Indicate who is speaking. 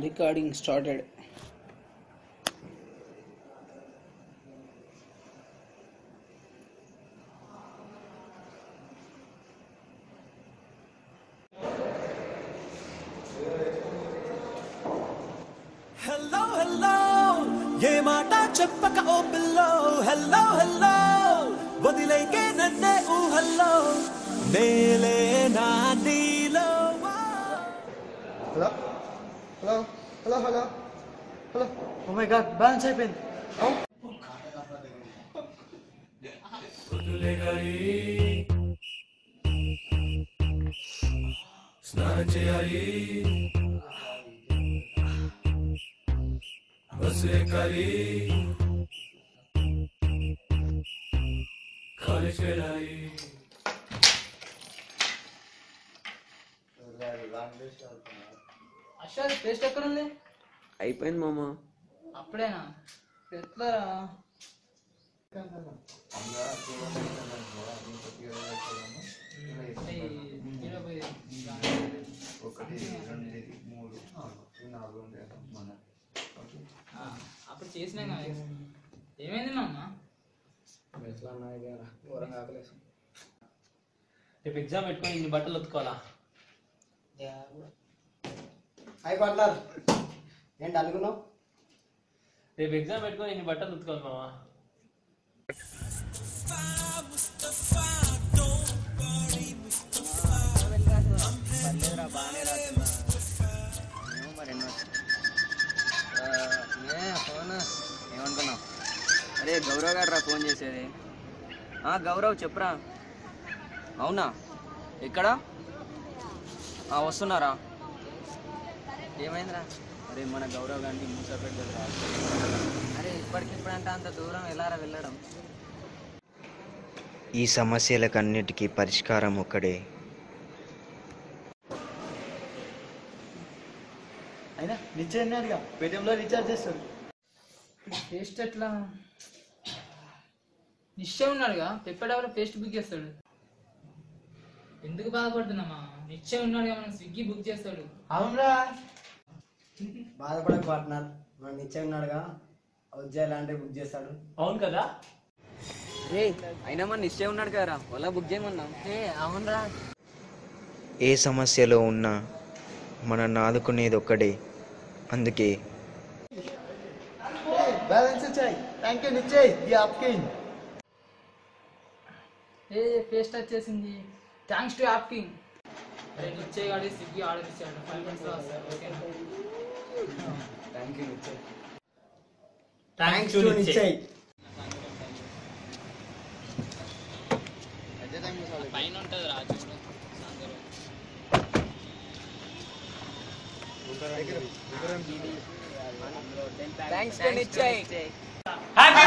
Speaker 1: Recording started.
Speaker 2: Hello, hello, ye mata cheppaka o pillow. Hello, hello, vadileke nanne hello, nele na neelo.
Speaker 3: Hello? Hello? Hello? Hello? Hello? Oh my god, balance అయిపోయింది.
Speaker 2: స్నానం చేయాలి, bus ఎక్కాలి, కాలేజ్కి వెళ్ళాలి.
Speaker 4: అసలు taste ఎక్కడ ఉంది?
Speaker 5: అయిపోయింది మామ.
Speaker 4: అప్పుడేనా? ఎట్లారా? అప్పుడు చేసినా ఏమైంది మా అమ్మ?
Speaker 6: రేపు ఎగ్జామ్ పెట్టుకొని ఇన్ని బట్టలు ఉతుకోవాలా?
Speaker 3: అయిపోతున్నారు ఏంటి అనుకున్నావు?
Speaker 6: రేపు ఎగ్జామ్ పెట్టుకొని ఇన్ని బట్టలు ఉతుకోవాలి మామ.
Speaker 5: ఏమనుకున్నావు? అరే గౌరవ్ గారు రా ఫోన్ చేసేది. గౌరవ్ చెప్పరా. అవునా, ఎక్కడా? వస్తున్నారా? ఏమైందిరా? అరే మన గౌరవ్ గారిని మూసపేట దగ్గర. అరే ఇప్పటికిప్పుడంటే అంత దూరం ఎలారా వెళ్ళడం?
Speaker 7: ఈ సమస్యలకన్నిటికీ పరిష్కారం ఒక్కడే.
Speaker 3: అయినా నిశ్చయం పేటిఎంలో రీఛార్జ్ చేస్తాడు.
Speaker 4: పేస్ట్ ఎట్లా? నిశ్చయం ఉన్నాడుగా, పెప్పేటప్పుడు పేస్ట్ బుక్ చేస్తాడు. ఎందుకు బాధపడుతున్నామా? నిశ్చయం ఉన్నాడుగా, మనం స్విగ్గీ బుక్ చేస్తాడు.
Speaker 3: అవునరా, బాధపడక పార్ట్నర్, మన నిశ్చయం ఉన్నాడుగా, ఉద్యోగాలు అంటే బుక్ చేస్తాడు.
Speaker 6: అవును కదా?
Speaker 5: రే అయినా మన నిశ్చయం ఉన్నాడు కదరా, వాళ్ళ బుక్ చేయమన్నా.
Speaker 4: అవునరా.
Speaker 7: ఏ సమస్యలో ఉన్నా మనల్ని ఆదుకునేది ఒక్కడే. అందుకే
Speaker 3: బ్యాలెన్స్ ఇచ్చాయి. థ్యాంక్ యూ నిశ్చయ్, ఈ ఆప్కి.
Speaker 4: పేస్ట్ వచ్చేసింది. థ్యాంక్స్ టు యాప్కింగ్. అరే నిశ్చయ్ గాడి స్విగ్గీ ఆర్డర్ ఇచ్చాడు, 5 minutes లో వస్తాడు. ఓకేనా?
Speaker 3: Thank you Nishchay.
Speaker 6: Thanks to Nishchay.
Speaker 4: పైన ఉంటుంది రా, చూడు.
Speaker 5: Thanks to Nishchay.
Speaker 6: హ్యాపీ